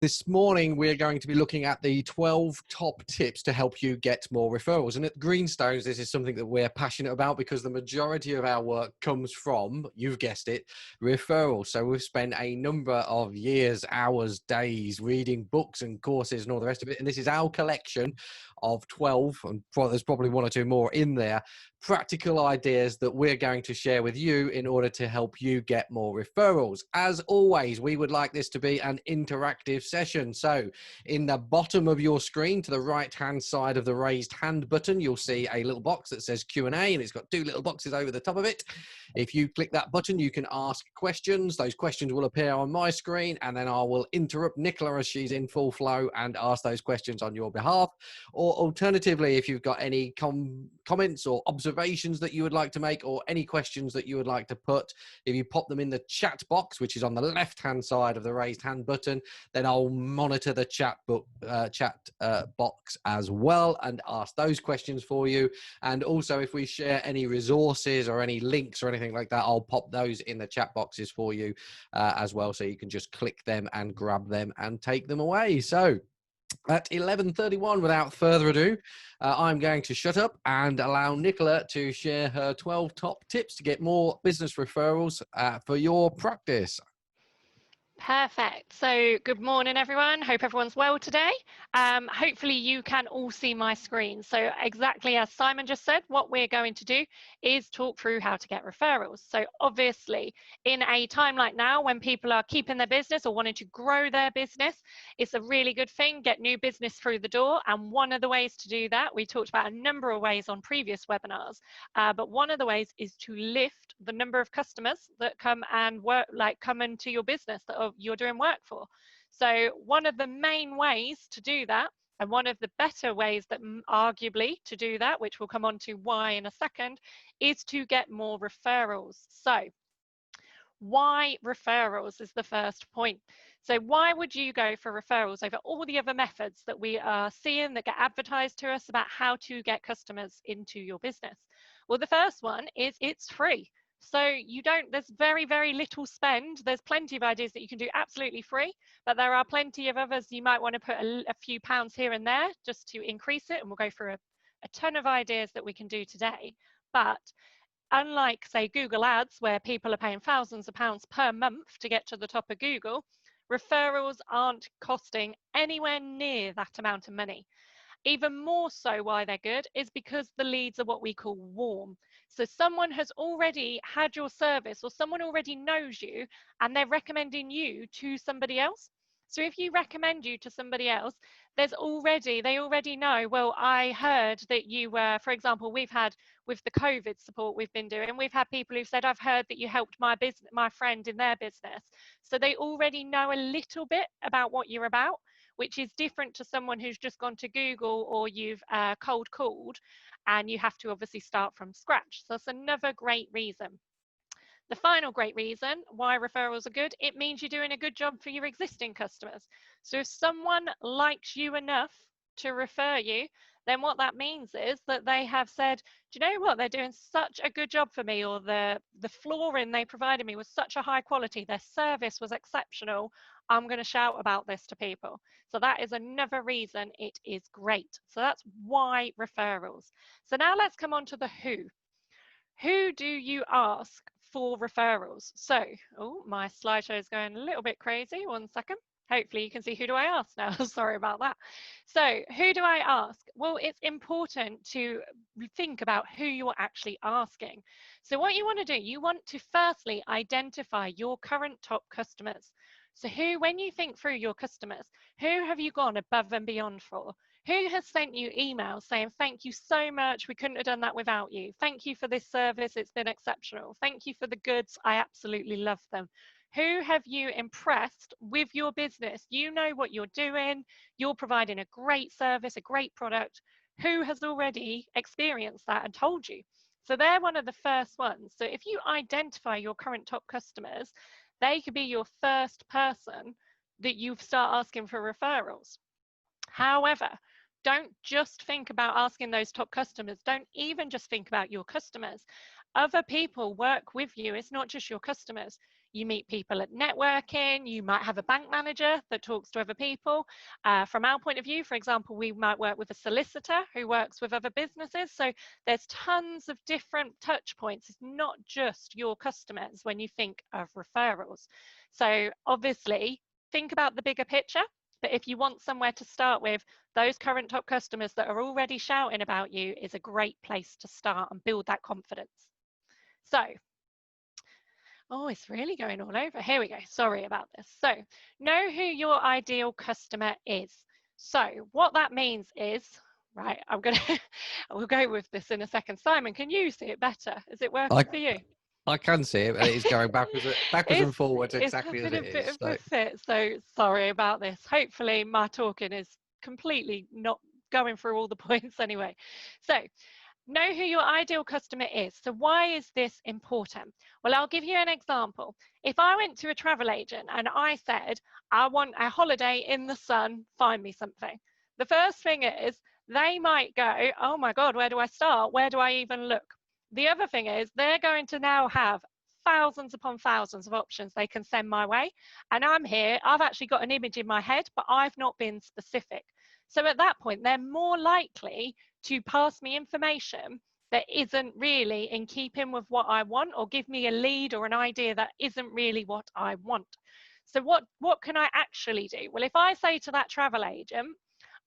This morning, we're going to be looking at the 12 top tips to help you get more referrals. And at GreenStones, this is something that we're passionate about because the majority of our work comes from, you've guessed it, referrals. So we've spent a number of years, hours, days reading books and courses and all the rest of it. And this is our collection of 12, and there's probably one or two more in there, practical ideas that we're going to share with you in order to help you get more referrals. As always, we would like this to be an interactive session. So in the bottom of your screen, to the right-hand side of the raised hand button, you'll see a little box that says Q&A, and it's got two little boxes over the top of it. If you click that button, you can ask questions. Those questions will appear on my screen, and then I will interrupt Nicola as she's in full flow and ask those questions on your behalf. Or alternatively, if you've got any comments or observations that you would like to make, or any questions that you would like to put, if you pop them in the chat box, which is on the left-hand side of the raised hand button, then I'll monitor the chat box as well and ask those questions for you. And also, if we share any resources or any links or anything like that, I'll pop those in the chat boxes for you as well, so you can just click them and grab them and take them away. So at 11:31, without further ado, I'm going to shut up and allow Nicola to share her 12 top tips to get more business referrals for your practice. Perfect. So good morning, everyone. Hope everyone's well today. Hopefully you can all see my screen. So exactly as Simon just said, what we're going to do is talk through how to get referrals. So obviously in a time like now when people are keeping their business or wanting to grow their business, it's a really good thing, get new business through the door. And one of the ways to do that, we talked about a number of ways on previous webinars, but one of the ways is to lift the number of customers that come and work, come into your business that you're doing work for. So one of the main ways to do that, and one of the better ways that arguably to do that, which we'll come on to why in a second, is to get more referrals. So why referrals is the first point. So why would you go for referrals over all the other methods that we are seeing that get advertised to us about how to get customers into your business? Well, the first one is it's free. So there's very, very little spend. There's plenty of ideas that you can do absolutely free, but there are plenty of others you might want to put a few pounds here and there just to increase it. And we'll go through a ton of ideas that we can do today. But unlike, say, Google Ads, where people are paying thousands of pounds per month to get to the top of Google, referrals aren't costing anywhere near that amount of money. Even more so why they're good is because the leads are what we call warm. So someone has already had your service or someone already knows you and they're recommending you to somebody else. So if you recommend you to somebody else, they already know, well, I heard that you were, for example, we've had with the COVID support we've been doing, we've had people who've said, I've heard that you helped my friend in their business. So they already know a little bit about what you're about, which is different to someone who's just gone to Google or you've cold called and you have to obviously start from scratch. So that's another great reason. The final great reason why referrals are good, it means you're doing a good job for your existing customers. So if someone likes you enough to refer you, then what that means is that they have said, do you know what, they're doing such a good job for me, or the flooring they provided me was such a high quality, their service was exceptional, I'm going to shout about this to people. So that is another reason it is great. So that's why referrals. So now let's come on to the who. Who do you ask for referrals? So, oh, my slideshow is going a little bit crazy. 1 second. Hopefully you can see who do I ask now. Sorry about that. So who do I ask? Well, it's important to think about who you're actually asking. So what you want to do, you want to firstly identify your current top customers. So when you think through your customers, who have you gone above and beyond for? Who has sent you emails saying, thank you so much, we couldn't have done that without you. Thank you for this service, it's been exceptional. Thank you for the goods, I absolutely love them. Who have you impressed with your business? You know what you're doing, you're providing a great service, a great product. Who has already experienced that and told you? So they're one of the first ones. So if you identify your current top customers, they could be your first person that you start asking for referrals. However, don't just think about asking those top customers. Don't even just think about your customers. Other people work with you. It's not just your customers. you meet people at networking, you might have a bank manager that talks to other people. From our point of view, for example, we might work with a solicitor who works with other businesses. So there's tons of different touch points. It's not just your customers when you think of referrals. So obviously, think about the bigger picture. But if you want somewhere to start with, those current top customers that are already shouting about you is a great place to start and build that confidence. So, oh, it's really going all over. Here we go. Sorry about this. So, know who your ideal customer is. So, what that means is, right, we'll go with this in a second. Simon, can you see it better? Is it working for you? I can see it, but it's going backwards and forwards exactly as it It's having a bit is. of a fit, so sorry about this. Hopefully my talking is completely not going through all the points anyway. So, know who your ideal customer is. So why is this important? Well, I'll give you an example. If I went to a travel agent and I said, I want a holiday in the sun, find me something. The first thing is, they might go, oh my God, where do I start? Where do I even look? The other thing is, they're going to now have thousands upon thousands of options they can send my way. And I'm here, I've actually got an image in my head, but I've not been specific. So at that point, they're more likely to pass me information that isn't really in keeping with what I want, or give me a lead or an idea that isn't really what I want. So what can I actually do? Well, if I say to that travel agent,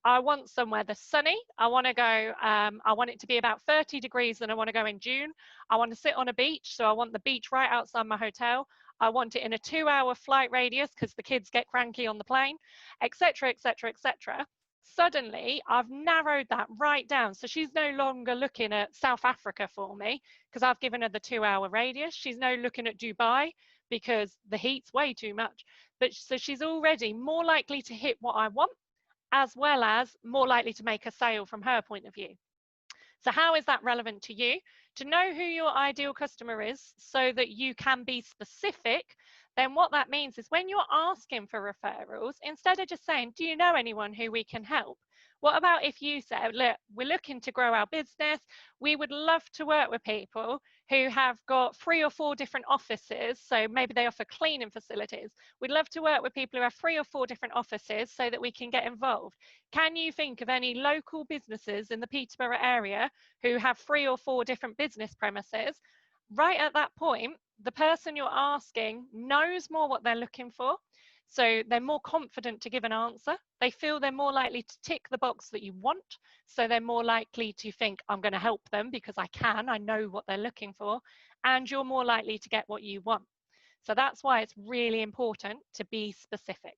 I want somewhere that's sunny. I want to go, I want it to be about 30 degrees and I want to go in June. I want to sit on a beach. So I want the beach right outside my hotel. I want it in a 2-hour flight radius because the kids get cranky on the plane, etc., etc., etc. Suddenly, I've narrowed that right down. So she's no longer looking at South Africa for me because I've given her the 2-hour radius. She's now looking at Dubai because the heat's way too much. But so she's already more likely to hit what I want, as well as more likely to make a sale from her point of view. So how is that relevant to you? To know who your ideal customer is so that you can be specific, then what that means is when you're asking for referrals, instead of just saying, do you know anyone who we can help? What about if you said, look, we're looking to grow our business. We would love to work with people who have got 3 or 4 different offices. So maybe they offer cleaning facilities. We'd love to work with people who have 3 or 4 different offices so that we can get involved. Can you think of any local businesses in the Peterborough area who have 3 or 4 different business premises? Right at that point, the person you're asking knows more what they're looking for. So they're more confident to give an answer. They feel they're more likely to tick the box that you want. So they're more likely to think, I'm going to help them because I know what they're looking for. And you're more likely to get what you want. So that's why it's really important to be specific.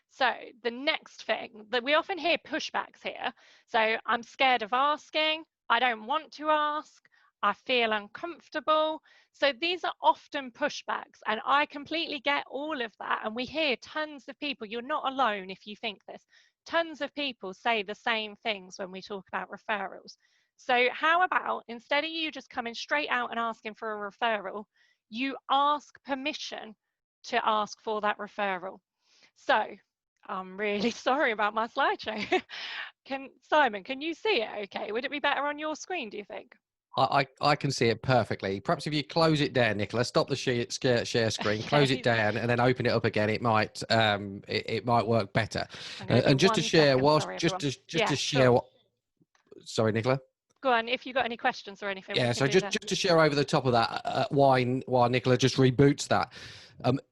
So the next thing that we often hear pushbacks here. So I'm scared of asking. I don't want to ask. I feel uncomfortable. So these are often pushbacks, and I completely get all of that. And we hear tons of people, you're not alone if you think this, tons of people say the same things when we talk about referrals. So how about instead of you just coming straight out and asking for a referral, you ask permission to ask for that referral. So I'm really sorry about my slideshow. Simon, can you see it okay? Would it be better on your screen, do you think? I can see it perfectly. Perhaps if you close it down, Nicola, stop the share screen, close it down, and then open it up again. It might work better. And just to share, to share sure. what. Sorry, Nicola. Go on. If you've got any questions or anything, yeah. So just to share over the top of that, why Nicola just reboots that.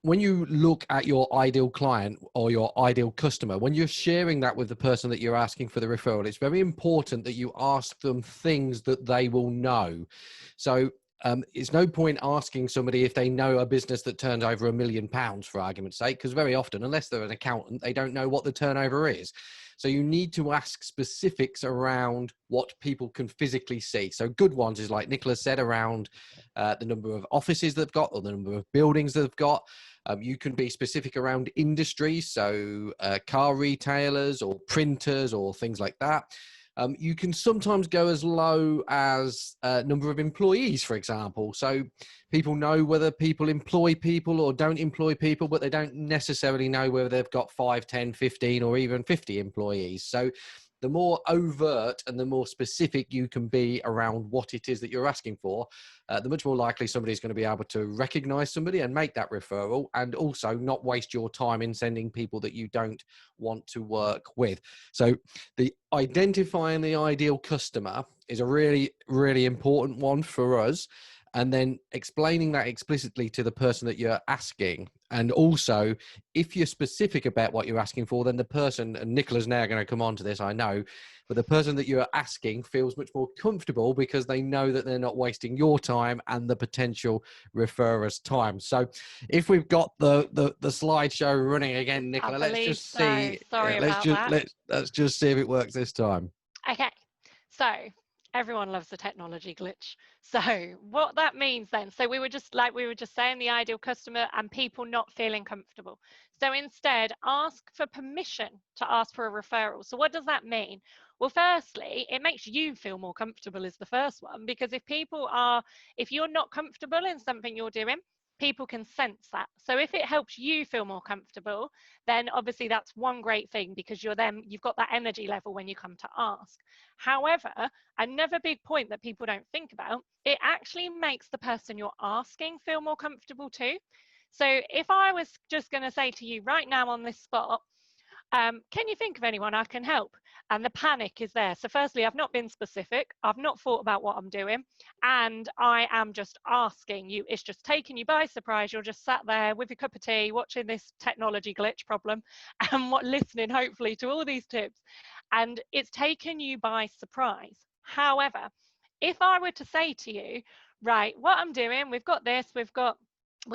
When you look at your ideal client or your ideal customer, when you're sharing that with the person that you're asking for the referral, it's very important that you ask them things that they will know. So it's no point asking somebody if they know a business that turns over £1 million, for argument's sake, because very often, unless they're an accountant, they don't know what the turnover is. So you need to ask specifics around what people can physically see. So good ones is like Nicola said, around the number of offices they've got or the number of buildings they've got. You can be specific around industries, so car retailers or printers or things like that. You can sometimes go as low as number of employees, for example. So people know whether people employ people or don't employ people, but they don't necessarily know whether they've got 5, 10, 15, or even 50 employees. So the more overt and the more specific you can be around what it is that you're asking for, the much more likely somebody's going to be able to recognize somebody and make that referral, and also not waste your time in sending people that you don't want to work with. So the identifying the ideal customer is a really, really important one for us. And then explaining that explicitly to the person that you're asking. And also, if you're specific about what you're asking for, then the person, and Nicola's now going to come on to this, I know, but the person that you're asking feels much more comfortable because they know that they're not wasting your time and the potential referrer's time. So if we've got the slideshow running again, Nicola, I let's believe just so. see. Sorry about that. Let's just see if it works this time. Okay, so everyone loves the technology glitch. So what that means then, so we were just saying, the ideal customer and people not feeling comfortable. So instead, ask for permission to ask for a referral. So what does that mean? Well, firstly, it makes you feel more comfortable is the first one, because if you're not comfortable in something you're doing, people can sense that. So if it helps you feel more comfortable, then obviously that's one great thing, because you've got that energy level when you come to ask. However, another big point that people don't think about, it actually makes the person you're asking feel more comfortable too. So if I was just going to say to you right now on this spot, can you think of anyone I can help? And the panic is there. So firstly, I've not been specific. I've not thought about what I'm doing. And I am just asking you. It's just taking you by surprise. You're just sat there with your cup of tea, watching this technology glitch problem and listening, hopefully, to all these tips. And it's taken you by surprise. However, if I were to say to you, right, what I'm doing, we're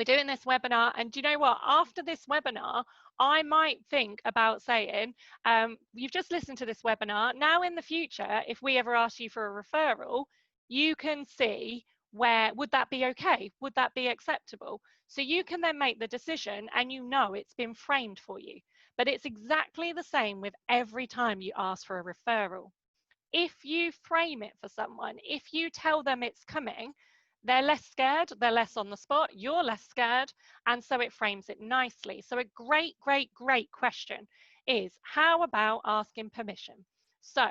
doing this webinar, and do you know what? After this webinar, I might think about saying, you've just listened to this webinar. Now in the future, if we ever ask you for a referral, you can see would that be okay? Would that be acceptable? So you can then make the decision, and it's been framed for you. But it's exactly the same with every time you ask for a referral. If you frame it for someone, if you tell them it's coming, they're less scared, they're less on the spot, you're less scared, and so it frames it nicely. So a great, great, great question is, how about asking permission? So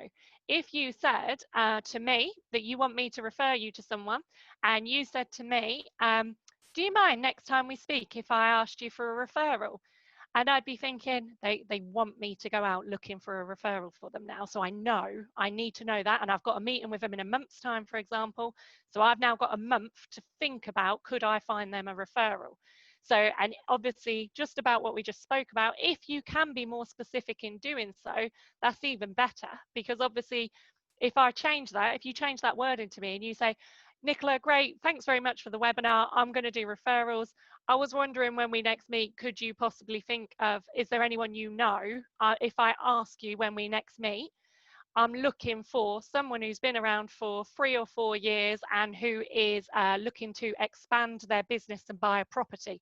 if you said to me that you want me to refer you to someone, and you said to me, do you mind next time we speak if I asked you for a referral? And I'd be thinking, they want me to go out looking for a referral for them now. So I know I need to know that. And I've got a meeting with them in a month's time, for example. So I've now got a month to think about, could I find them a referral? So, and obviously just about what we just spoke about, if you can be more specific in doing so, that's even better. Because obviously if you change that word into me and you say, Nicola, great, thanks very much for the webinar. I'm going to do referrals. I was wondering, when we next meet, could you possibly think of, is there anyone you know? If I ask you when we next meet, I'm looking for someone who's been around for 3 or 4 years and who is looking to expand their business and buy a property.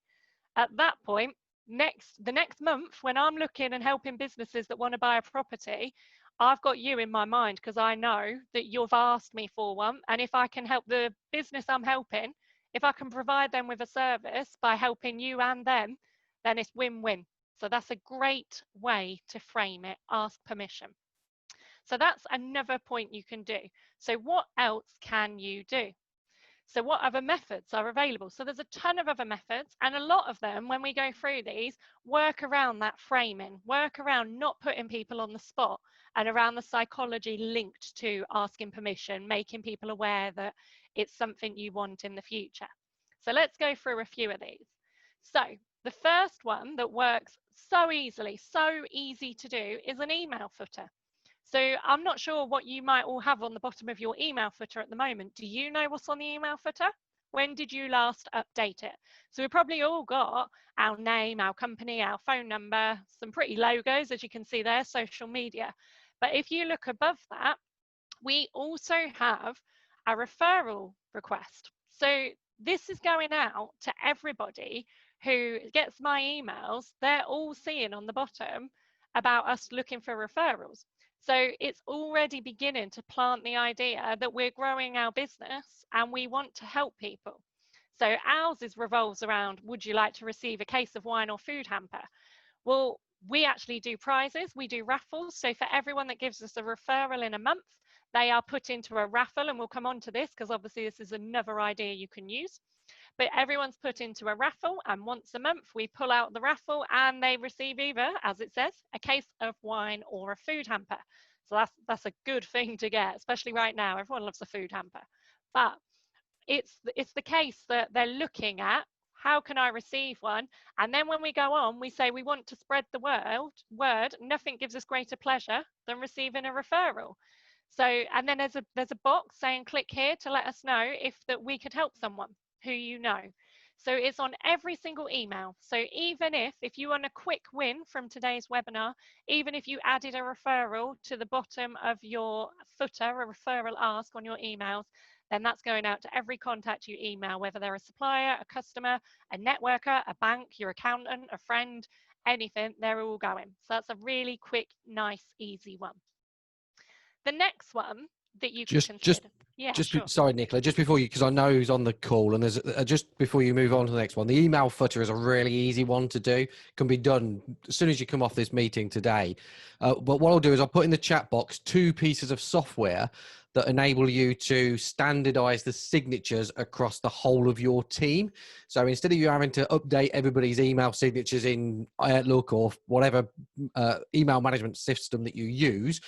At that point, the next month, when I'm looking and helping businesses that want to buy a property, I've got you in my mind, because I know that you've asked me for one. And if I can help the business I'm helping, if I can provide them with a service by helping you and them, then it's win-win. So that's a great way to frame it. Ask permission. So that's another point you can do. So what else can you do? So what other methods are available? So there's a ton of other methods, and a lot of them, when we go through these, work around that framing, work around not putting people on the spot, and around the psychology linked to asking permission, making people aware that it's something you want in the future. So let's go through a few of these. So the first one that works so easy to do, is an email footer. So I'm not sure what you might all have on the bottom of your email footer at the moment. Do you know what's on the email footer? When did you last update it? So we've probably all got our name, our company, our phone number, some pretty logos, as you can see there, social media. But if you look above that, we also have a referral request. So this is going out to everybody who gets my emails. They're all seeing on the bottom about us looking for referrals. So it's already beginning to plant the idea that we're growing our business and we want to help people. So ours revolves around, would you like to receive a case of wine or food hamper? Well, We actually do prizes, we do raffles. So for everyone that gives us a referral in a month, they are put into a raffle, and we'll come on to this because obviously this is another idea you can use. But everyone's put into a raffle, and once a month we pull out the raffle and they receive either, as it says, a case of wine or a food hamper. So that's a good thing to get, especially right now. Everyone loves a food hamper. But it's the case that they're looking at, how can I receive one? And then when we go on, we say we want to spread the word. Nothing gives us greater pleasure than receiving a referral. So, and then there's a box saying click here to let us know if that we could help someone who you know. So it's on every single email. So even if you want a quick win from today's webinar, even if you added a referral to the bottom of your footer, a referral ask on your emails, then that's going out to every contact you email, whether they're a supplier, a customer, a networker, a bank, your accountant, a friend, anything, they're all going. So that's a really quick, nice, easy one. The next one that you can consider. Yeah, sure. Sorry, Nicola, just before you, because I know who's on the call, and there's just before you move on to the next one, the email footer is a really easy one to do. Can be done as soon as you come off this meeting today. But what I'll do is I'll put in the chat box 2 pieces of software that enable you to standardize the signatures across the whole of your team. So instead of you having to update everybody's email signatures in Outlook or whatever email management system that you use,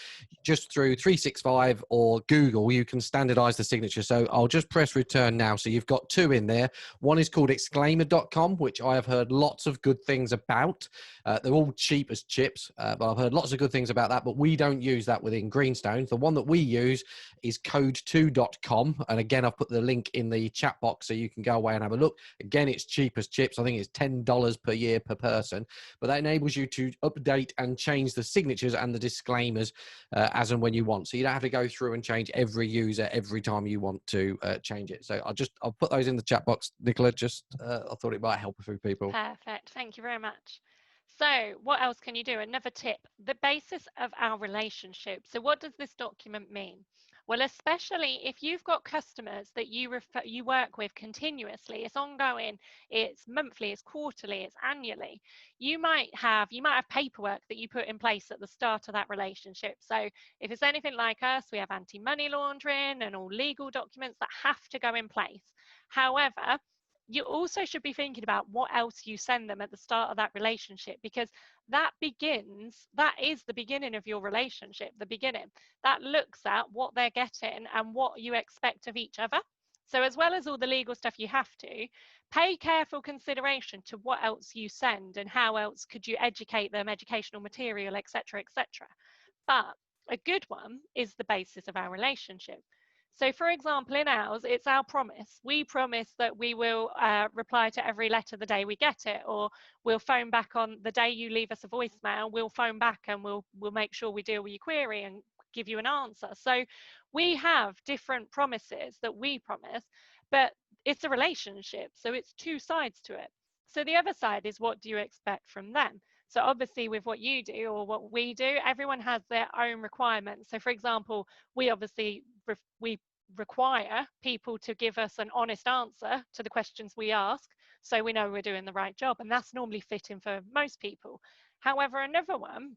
just through 365 or Google, you can standardize the signature. So I'll just press return now. So you've got 2 in there. One is called exclaimer.com, which I have heard lots of good things about. They're all cheap as chips, but I've heard lots of good things about that, but we don't use that within GreenStones. The one that we use is code2.com. And again, I've put the link in the chat box so you can go away and have a look. Again, it's cheap as chips. I think it's $10 per year per person, but that enables you to update and change the signatures and the disclaimers as and when you want. So you don't have to go through and change every user every time you want to change it. So I'll put those in the chat box, Nicola. I thought it might help a few people. Perfect. Thank you very much. So what else can you do? Another tip, the basis of our relationship. So what does this document mean? Well, especially if you've got customers that you work with continuously, it's ongoing, it's monthly, it's quarterly, it's annually. You might have paperwork that you put in place at the start of that relationship. So if it's anything like us, we have anti-money laundering and all legal documents that have to go in place. However, you also should be thinking about what else you send them at the start of that relationship, because that is the beginning of your relationship. The beginning that looks at what they're getting and what you expect of each other. So as well as all the legal stuff, you have to pay careful consideration to what else you send and how else could you educate them, educational material, etc., etc. But a good one is the basis of our relationship. So for example, in ours, it's our promise. We promise that we will reply to every letter the day we get it, or we'll phone back on the day you leave us a voicemail, we'll phone back and we'll make sure we deal with your query and give you an answer. So we have different promises that we promise, but it's a relationship, so it's 2 sides to it. So the other side is, what do you expect from them? So obviously with what you do or what we do, everyone has their own requirements. So for example, we obviously require people to give us an honest answer to the questions we ask, so we know we're doing the right job, and that's normally fitting for most people. However, another one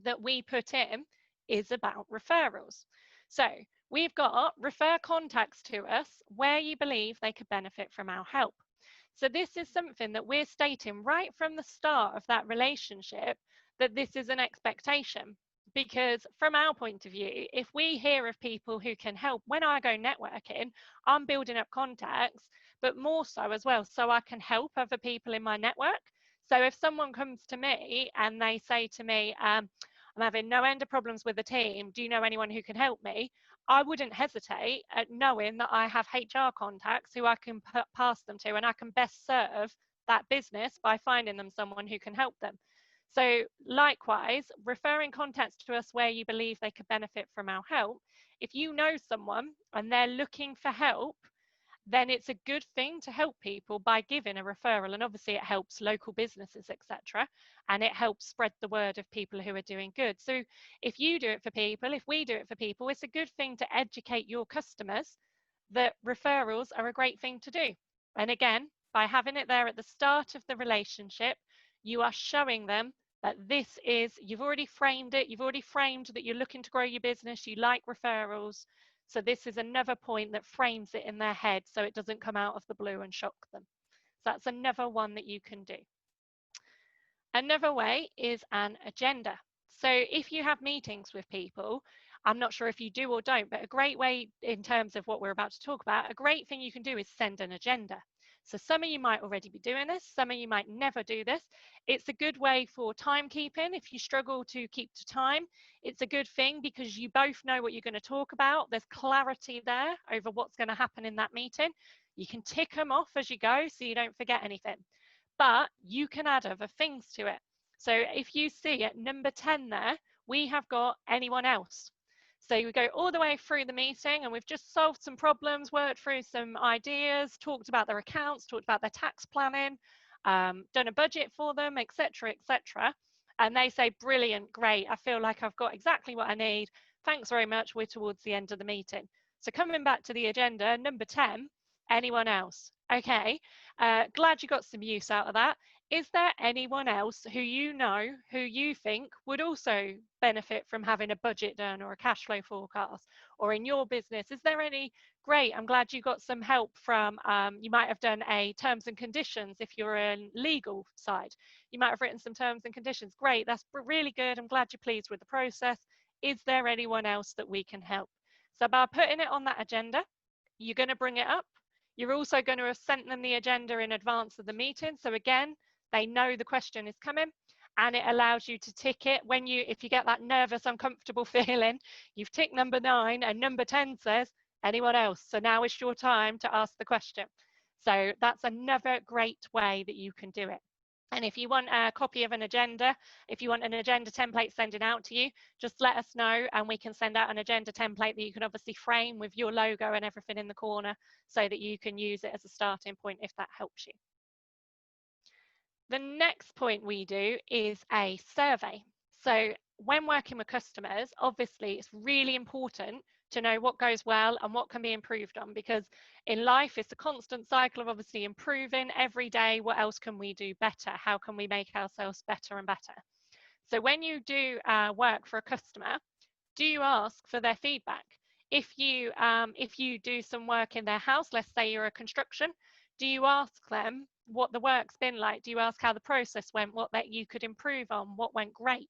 that we put in is about referrals. So we've got refer contacts to us where you believe they could benefit from our help. So this is something that we're stating right from the start of that relationship, that this is an expectation. Because from our point of view, if we hear of people who can help, when I go networking, I'm building up contacts, but more so as well, so I can help other people in my network. So if someone comes to me and they say to me, I'm having no end of problems with the team, do you know anyone who can help me? I wouldn't hesitate at knowing that I have HR contacts who I can pass them to, and I can best serve that business by finding them someone who can help them. So likewise, referring contacts to us where you believe they could benefit from our help. If you know someone and they're looking for help, then it's a good thing to help people by giving a referral. And obviously it helps local businesses, etc. And it helps spread the word of people who are doing good. So if you do it for people, if we do it for people, it's a good thing to educate your customers that referrals are a great thing to do. And again, by having it there at the start of the relationship, you are showing them But this is, you've already framed it, you've already framed that you're looking to grow your business, you like referrals. So this is another point that frames it in their head so it doesn't come out of the blue and shock them. So that's another one that you can do. Another way is an agenda. So if you have meetings with people, I'm not sure if you do or don't, but a great way in terms of what we're about to talk about, a great thing you can do is send an agenda. So some of you might already be doing this, some of you might never do this. It's a good way for timekeeping. If you struggle to keep to time, it's a good thing because you both know what you're going to talk about. There's clarity there over what's going to happen in that meeting. You can tick them off as you go so you don't forget anything. But you can add other things to it. So if you see at number 10 there, we have got anyone else. So we go all the way through the meeting and we've just solved some problems, worked through some ideas, talked about their accounts, talked about their tax planning, done a budget for them, etc., etc. And they say, brilliant, great, I feel like I've got exactly what I need. Thanks very much, we're towards the end of the meeting. So coming back to the agenda, number 10, anyone else? Okay, glad you got some use out of that. Is there anyone else who you know, who you think would also benefit from having a budget done or a cash flow forecast? Or in your business, is there any? Great, I'm glad you got some help from, you might have done a terms and conditions if you're in legal side. You might have written some terms and conditions. Great, that's really good. I'm glad you're pleased with the process. Is there anyone else that we can help? So by putting it on that agenda, you're going to bring it up. You're also going to have sent them the agenda in advance of the meeting. So again, they know the question is coming and it allows you to tick it when you, if you get that nervous, uncomfortable feeling, you've ticked number 9 and number 10 says, anyone else? So now it's your time to ask the question. So that's another great way that you can do it. And if you want a copy of an agenda, if you want an agenda template sending out to you, just let us know and we can send out an agenda template that you can obviously frame with your logo and everything in the corner so that you can use it as a starting point if that helps you. The next point we do is a survey. So when working with customers, obviously it's really important to know what goes well and what can be improved on, because in life it's a constant cycle of obviously improving every day. What else can we do better? How can we make ourselves better and better? So when you do work for a customer, do you ask for their feedback? If you do some work in their house, let's say you're a construction, do you ask them what the work's been like? Do you ask how the process went, what that you could improve on, what went great?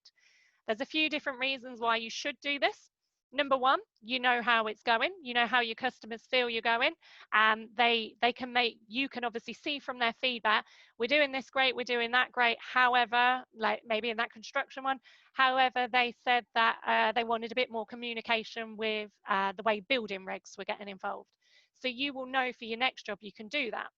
There's a few different reasons why you should do this. Number one, you know how it's going, you know how your customers feel you're going, and you can obviously see from their feedback, we're doing this great, we're doing that great. However, like maybe in that construction one, however, they said that they wanted a bit more communication with the way building regs were getting involved. So you will know for your next job you can do that.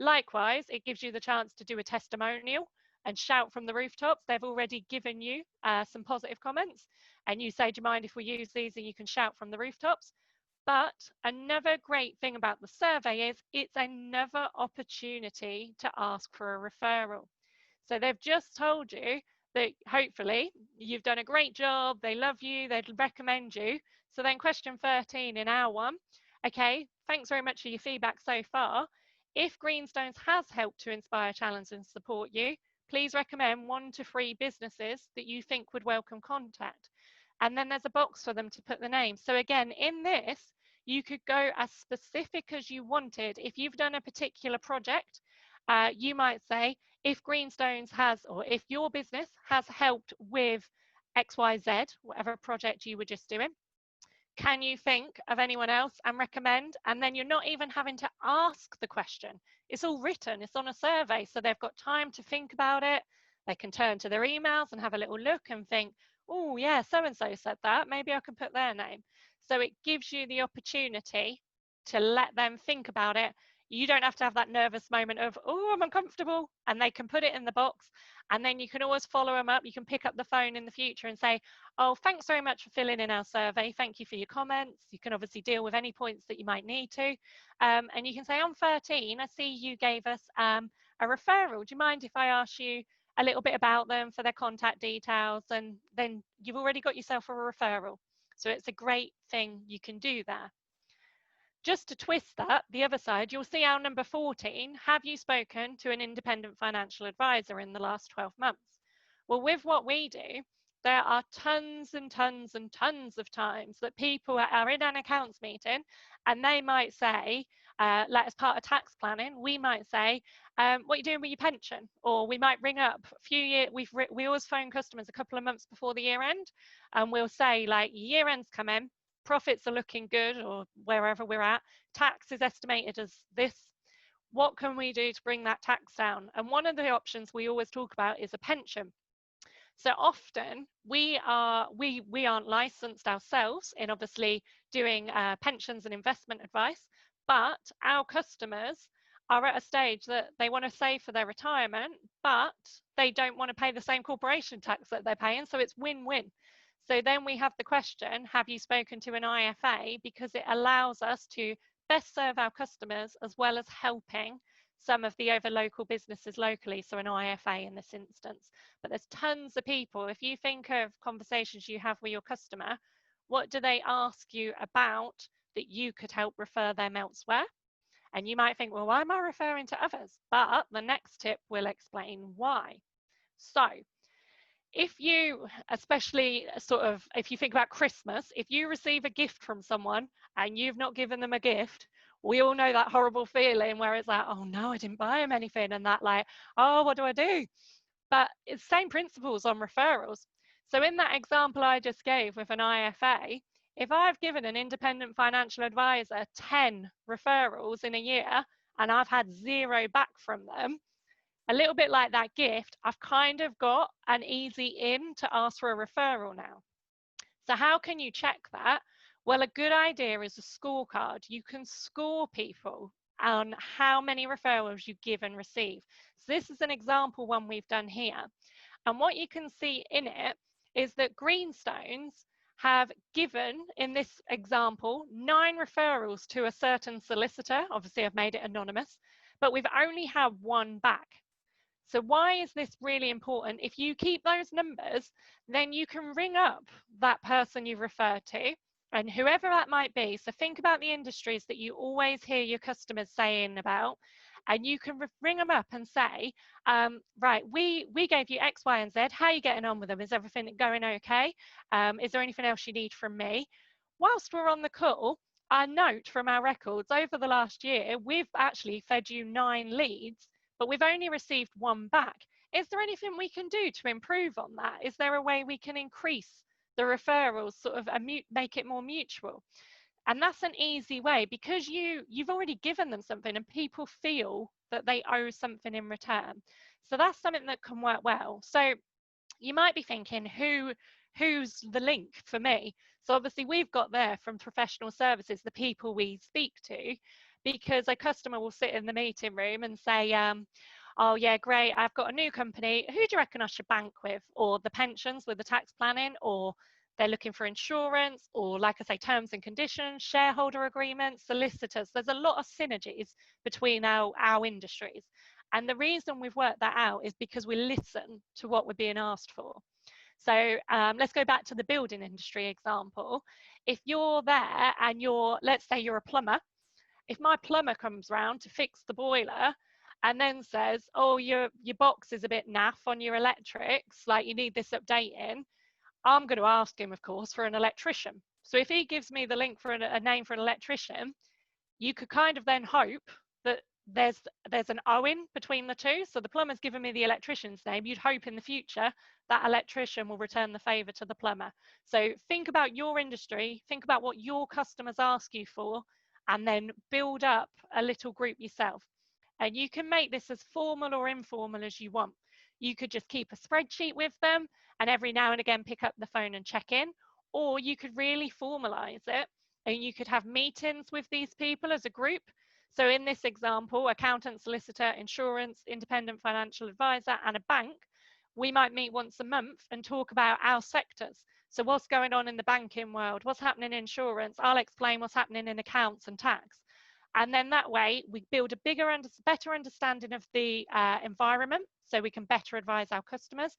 Likewise, it gives you the chance to do a testimonial and shout from the rooftops. They've already given you some positive comments and you say, do you mind if we use these, and you can shout from the rooftops. But another great thing about the survey is it's another opportunity to ask for a referral. So they've just told you that hopefully you've done a great job, they love you, they'd recommend you. So then question 13 in our one, okay, thanks very much for your feedback so far. If GreenStones has helped to inspire, challenge and support you, please recommend 1 to 3 businesses that you think would welcome contact. And then there's a box for them to put the name. So again, in this, you could go as specific as you wanted. If you've done a particular project, you might say, if GreenStones has, or if your business has helped with XYZ, whatever project you were just doing, can you think of anyone else and recommend? And then you're not even having to ask the question. It's all written, it's on a survey, so they've got time to think about it. They can turn to their emails and have a little look and think, oh yeah, so-and-so said that, maybe I can put their name. So it gives you the opportunity to let them think about it. You don't have to have that nervous moment of, oh, I'm uncomfortable, and they can put it in the box. And then you can always follow them up. You can pick up the phone in the future and say, oh, thanks very much for filling in our survey. Thank you for your comments. You can obviously deal with any points that you might need to. And you can say, on 13, I see you gave us a referral. Do you mind if I ask you a little bit about them, for their contact details? And then you've already got yourself a referral. So it's a great thing you can do there. Just to twist that, the other side, you'll see our number 14, have you spoken to an independent financial advisor in the last 12 months? Well, with what we do, there are tons and tons and tons of times that people are in an accounts meeting and they might say, like as part of tax planning, we might say, what are you doing with your pension? Or we might ring up a few years, we always phone customers a couple of months before the year end, and we'll say like, year end's come in, profits are looking good, or wherever we're at, tax is estimated as this. What can we do to bring that tax down? And one of the options we always talk about is a pension. So often we aren't licensed ourselves in obviously doing pensions and investment advice, but our customers are at a stage that they want to save for their retirement, but they don't want to pay the same corporation tax that they're paying. So it's win-win. So then we have the question, have you spoken to an IFA? Because it allows us to best serve our customers as well as helping some of the other local businesses locally, so an IFA in this instance. But there's tons of people. If you think of conversations you have with your customer, what do they ask you about that you could help refer them elsewhere? And you might think, well, why am I referring to others? But the next tip will explain why. So if you, especially sort of, if you think about Christmas, if you receive a gift from someone and you've not given them a gift, we all know that horrible feeling where it's like, oh no, I didn't buy them anything, and that like, oh, what do I do? But it's the same principles on referrals. So in that example I just gave with an IFA, if I've given an independent financial advisor 10 referrals in a year and I've had 0 back from them, a little bit like that gift, I've kind of got an easy in to ask for a referral now. So how can you check that? Well, a good idea is a scorecard. You can score people on how many referrals you give and receive. So this is an example one we've done here. And what you can see in it is that GreenStones have given, in this example, 9 referrals to a certain solicitor. Obviously, I've made it anonymous, but we've only had 1 back. So why is this really important? If you keep those numbers, then you can ring up that person you've referred to, and whoever that might be. So think about the industries that you always hear your customers saying about, and you can ring them up and say, right, we gave you X, Y, and Z. How are you getting on with them? Is everything going okay? Is there anything else you need from me? Whilst we're on the call, our note from our records over the last year, we've actually fed you 9 leads, but we've only received 1 back. Is there anything we can do to improve on that? Is there a way we can increase the referrals, sort of make it more mutual? And that's an easy way, because you've already given them something and people feel that they owe something in return. So that's something that can work well. So you might be thinking, who's the link for me? So obviously we've got there from professional services, the people we speak to, because a customer will sit in the meeting room and say, oh yeah, great, I've got a new company. Who do you reckon I should bank with? Or the pensions with the tax planning, or they're looking for insurance, or like I say, terms and conditions, shareholder agreements, solicitors. There's a lot of synergies between our industries. And the reason we've worked that out is because we listen to what we're being asked for. So let's go back to the building industry example. If you're there and let's say you're a plumber, if my plumber comes round to fix the boiler and then says, oh, your box is a bit naff on your electrics, like you need this updating, I'm going to ask him, of course, for an electrician. So if he gives me the link for a name for an electrician, you could kind of then hope that there's an owing between the two. So the plumber's given me the electrician's name. You'd hope in the future that electrician will return the favour to the plumber. So think about your industry, think about what your customers ask you for, and then build up a little group yourself. And you can make this as formal or informal as you want. You could just keep a spreadsheet with them and every now and again pick up the phone and check in, or you could really formalize it and you could have meetings with these people as a group. So in this example, accountant, solicitor, insurance, independent financial advisor, and a bank, we might meet once a month and talk about our sectors. So what's going on in the banking world? What's happening in insurance? I'll explain what's happening in accounts and tax. And then that way we build a better understanding of the environment, so we can better advise our customers.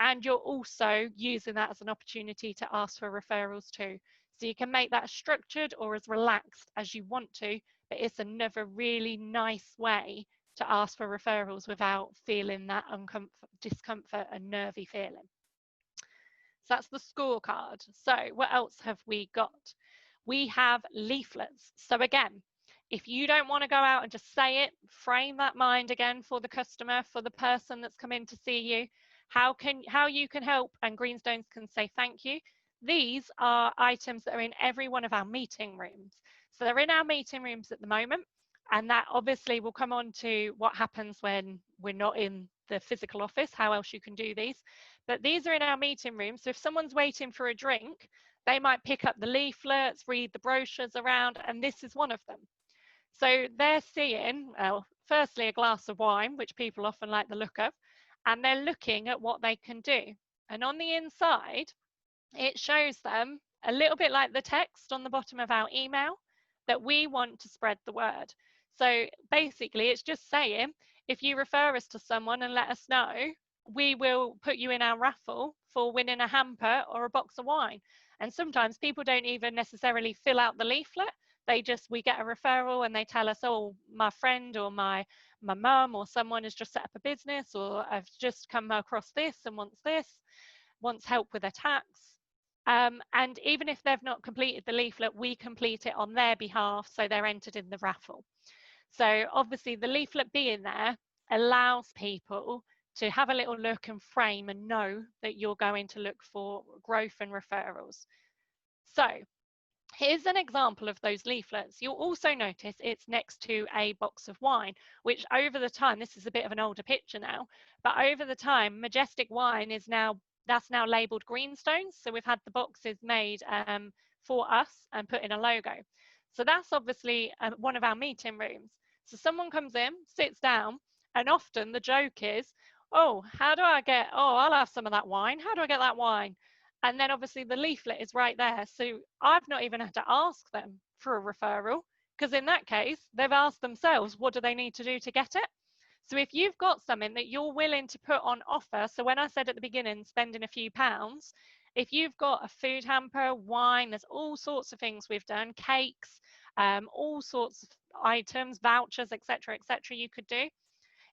And you're also using that as an opportunity to ask for referrals too. So you can make that as structured or as relaxed as you want to, but it's another really nice way to ask for referrals without feeling that discomfort and nervy feeling. So that's the scorecard. So what else have we got? We have leaflets. So again, if you don't want to go out and just say it, frame that mind again for the customer, for the person that's come in to see you, how you can help, and GreenStones can say thank you. These are items that are in every one of our meeting rooms. So they're in our meeting rooms at the moment, and that obviously will come on to what happens when we're not in the physical office, how else you can do these. But these are in our meeting rooms. So if someone's waiting for a drink, they might pick up the leaflets, read the brochures around, and this is one of them. So they're seeing, well, firstly, a glass of wine, which people often like the look of, and they're looking at what they can do. And on the inside, it shows them a little bit like the text on the bottom of our email that we want to spread the word. So basically, it's just saying, if you refer us to someone and let us know, we will put you in our raffle for winning a hamper or a box of wine. And sometimes people don't even necessarily fill out the leaflet. We get a referral and they tell us, oh, my friend or my mum or someone has just set up a business, or I've just come across this and wants help with their tax. And even if they've not completed the leaflet, we complete it on their behalf, so they're entered in the raffle. So obviously the leaflet being there allows people to have a little look and frame and know that you're going to look for growth and referrals. So here's an example of those leaflets. You'll also notice it's next to a box of wine, which over the time, this is a bit of an older picture now, but over the time, Majestic Wine that's now labeled GreenStones. So we've had the boxes made for us and put in a logo. So that's obviously one of our meeting rooms. So someone comes in, sits down, and often the joke is, oh, I'll have some of that wine. How do I get that wine? And then obviously the leaflet is right there. So I've not even had to ask them for a referral, because in that case, they've asked themselves, what do they need to do to get it? So if you've got something that you're willing to put on offer, so when I said at the beginning, spending a few pounds, if you've got a food hamper, wine, there's all sorts of things we've done, cakes, all sorts of items, vouchers, etc., you could do.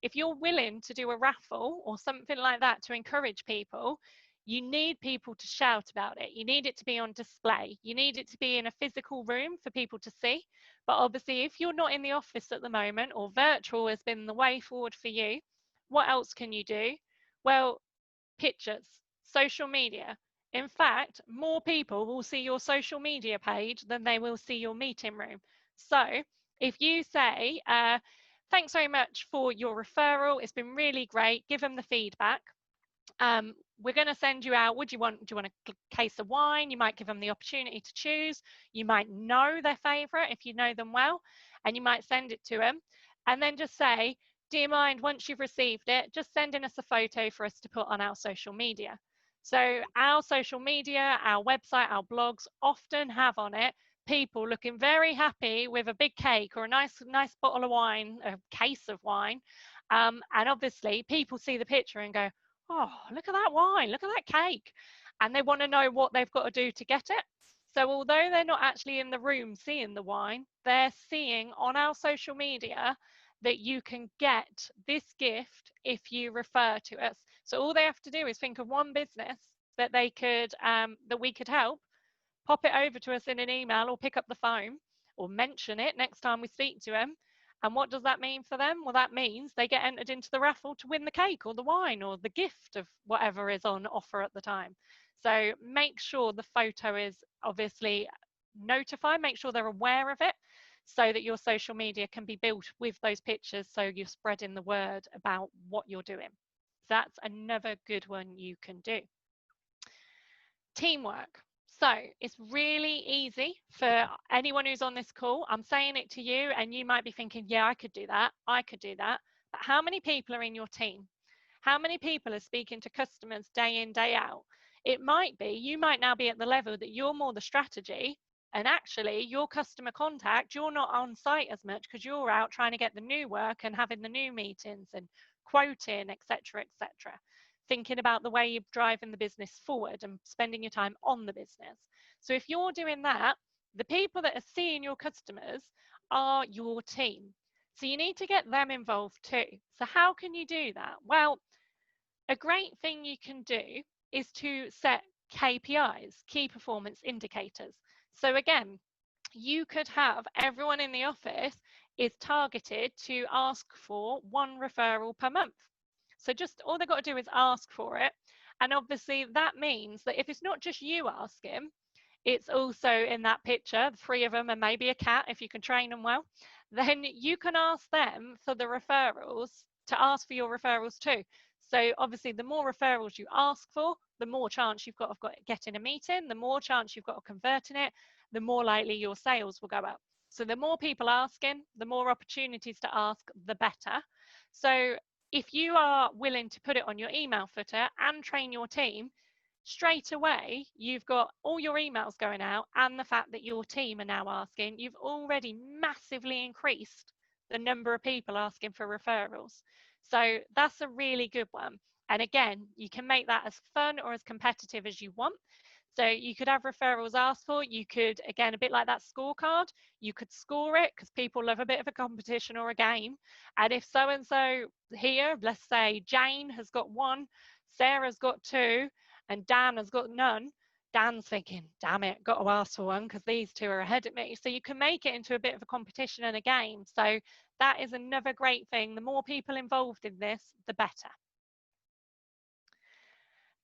If you're willing to do a raffle or something like that to encourage people, you need people to shout about it. You need it to be on display. You need it to be in a physical room for people to see. But obviously, if you're not in the office at the moment, or virtual has been the way forward for you, what else can you do? Well, pictures, social media. In fact, more people will see your social media page than they will see your meeting room. So if you say, thanks very much for your referral, it's been really great, give them the feedback. We're going to send you out, do you want a case of wine? You might give them the opportunity to choose. You might know their favorite if you know them well, and you might send it to them. And then just say, do you mind, once you've received it, just sending us a photo for us to put on our social media. So our social media, our website, our blogs often have on it people looking very happy with a big cake or a nice bottle of wine, a case of wine. And obviously people see the picture and go, oh, look at that wine, look at that cake. And they want to know what they've got to do to get it. So although they're not actually in the room seeing the wine, they're seeing on our social media that you can get this gift if you refer to us. So all they have to do is think of one business that they could, that we could help, pop it over to us in an email or pick up the phone or mention it next time we speak to them. And what does that mean for them? Well, that means they get entered into the raffle to win the cake or the wine or the gift of whatever is on offer at the time. So make sure the photo is obviously notified, make sure they're aware of it, so that your social media can be built with those pictures, so you're spreading the word about what you're doing. That's another good one you can do. Teamwork. So it's really easy for anyone who's on this call. I'm saying it to you and you might be thinking, yeah, I could do that. But how many people are in your team? How many people are speaking to customers day in, day out? It might be, you might now be at the level that you're more the strategy, and actually your customer contact, you're not on site as much because you're out trying to get the new work and having the new meetings and quoting, etc., thinking about the way you're driving the business forward and spending your time on the business. So if you're doing that, the people that are seeing your customers are your team. So you need to get them involved too. So how can you do that? Well, a great thing you can do is to set KPIs, key performance indicators. So again, you could have everyone in the office is targeted to ask for 1 referral per month. So just all they've got to do is ask for it. And obviously that means that if it's not just you asking, it's also in that picture, the 3 of them and maybe a cat if you can train them well, then you can ask them for the referrals, to ask for your referrals too. So obviously the more referrals you ask for, the more chance you've got of getting a meeting, the more chance you've got of converting it, the more likely your sales will go up. So the more people asking, the more opportunities to ask, the better. So if you are willing to put it on your email footer and train your team, straight away you've got all your emails going out and the fact that your team are now asking, you've already massively increased the number of people asking for referrals. So that's a really good one. And again, you can make that as fun or as competitive as you want. So you could have referrals asked for. You could, again, a bit like that scorecard, you could score it because people love a bit of a competition or a game. And if so-and-so here, let's say Jane has got 1, Sarah's got 2, and Dan has got none, Dan's thinking, damn it, got to ask for 1 because these 2 are ahead of me. So you can make it into a bit of a competition and a game. So that is another great thing. The more people involved in this, the better.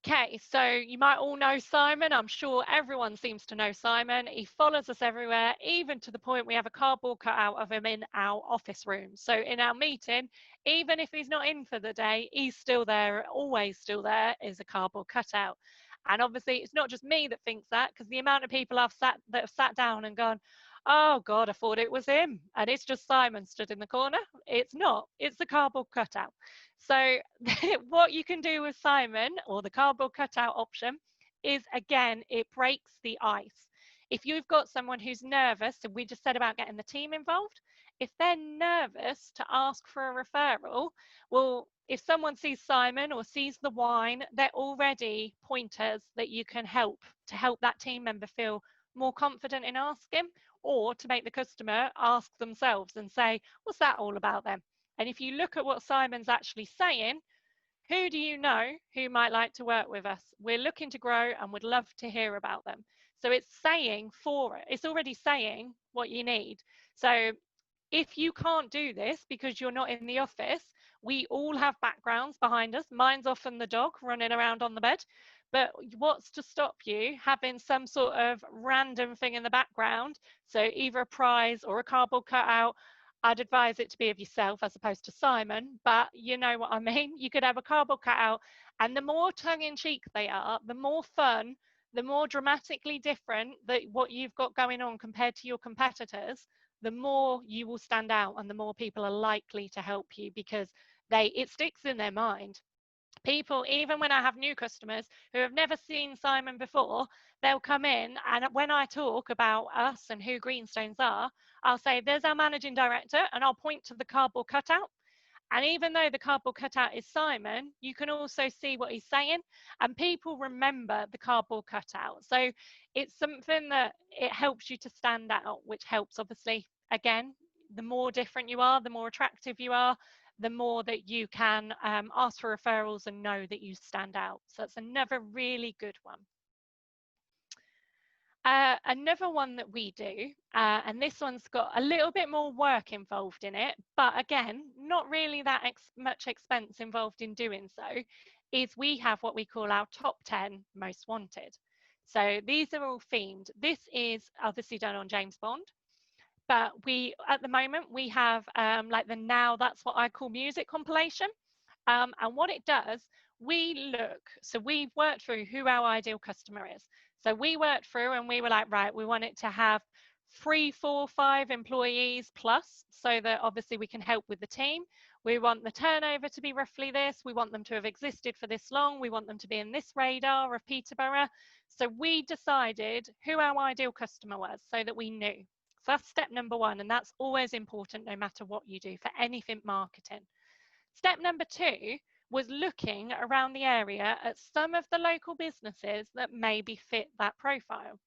Okay, so you might all know Simon. I'm sure everyone seems to know Simon. He follows us everywhere, even to the point we have a cardboard cutout of him in our office room. So in our meeting, even if he's not in for the day, he's still there, always still there, is a cardboard cutout. And obviously it's not just me that thinks that, because the amount of people that have sat down and gone, oh God, I thought it was him. And it's just Simon stood in the corner. It's not, it's the cardboard cutout. So what you can do with Simon, or the cardboard cutout option, is again, it breaks the ice. If you've got someone who's nervous, and we just said about getting the team involved, if they're nervous to ask for a referral, well, if someone sees Simon or sees the wine, they're already pointers that you can help to help that team member feel more confident in asking, or to make the customer ask themselves and say, what's that all about then? And if you look at what Simon's actually saying, who do you know who might like to work with us? We're looking to grow and would love to hear about them. So it's saying for it. It's already saying what you need. So if you can't do this because you're not in the office, we all have backgrounds behind us. Mine's often the dog running around on the bed. But what's to stop you having some sort of random thing in the background? So either a prize or a cardboard cutout. I'd advise it to be of yourself as opposed to Simon, but you know what I mean. You could have a cardboard cutout, and the more tongue-in-cheek they are, the more fun, the more dramatically different that what you've got going on compared to your competitors, the more you will stand out and the more people are likely to help you, because it sticks in their mind. People, even when I have new customers who have never seen Simon before, they'll come in, and when I talk about us and who GreenStones are, I'll say, there's our managing director, and I'll point to the cardboard cutout. And even though the cardboard cutout is Simon, you can also see what he's saying, and people remember the cardboard cutout. So it's something that it helps you to stand out, which helps, obviously, again, the more different you are, the more attractive you are, the more that you can ask for referrals and know that you stand out. So it's another really good one. Another one that we do, and this one's got a little bit more work involved in it, but again, not really that much expense involved in doing so, is we have what we call our top 10 most wanted. So these are all themed. This is obviously done on James Bond, but at the moment, we have like the Now That's What I Call Music compilation. And what it does, so we've worked through who our ideal customer is. So we worked through and we were like, right, we want it to have 3, 4, 5 employees plus, so that obviously we can help with the team. We want the turnover to be roughly this. We want them to have existed for this long. We want them to be in this radar of Peterborough. So we decided who our ideal customer was so that we knew. So that's step number 1, and that's always important no matter what you do for anything marketing. Step number 2 was looking around the area at some of the local businesses that maybe fit that profile.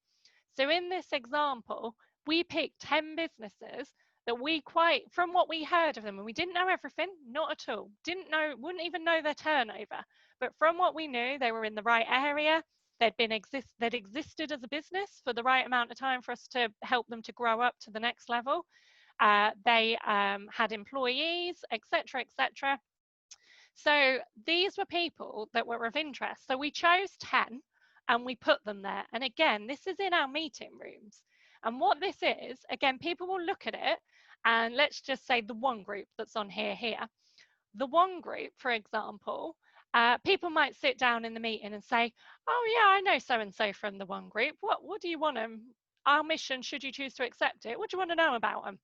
So in this example, we picked 10 businesses that from what we heard of them, and we didn't know everything, not at all, wouldn't even know their turnover, but from what we knew, they were in the right area. They'd existed as a business for the right amount of time for us to help them to grow up to the next level. They had employees, etc., etc. So these were people that were of interest. So we chose 10 and we put them there. And again, this is in our meeting rooms. And what this is, again, people will look at it, and let's just say the one group that's on here. The one group, for example, people might sit down in the meeting and say, oh yeah, I know so-and-so from the one group. What do you want them? Our mission, should you choose to accept it, what do you want to know about them?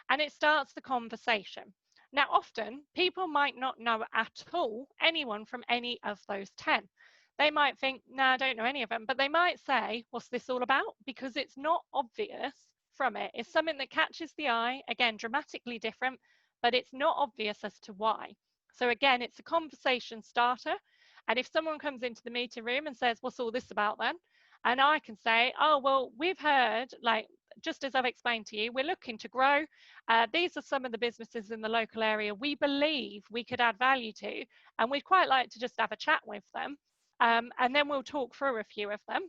And it starts the conversation. Now, often people might not know at all anyone from any of those 10. They might think, no, I don't know any of them, but they might say, what's this all about? Because it's not obvious from it. It's something that catches the eye, again, dramatically different, but it's not obvious as to why. So again, it's a conversation starter. And if someone comes into the meeting room and says, what's all this about then? And I can say, oh, well, we've heard, like, just as I've explained to you, we're looking to grow. These are some of the businesses in the local area we believe we could add value to, and we'd quite like to just have a chat with them. And then we'll talk through a few of them.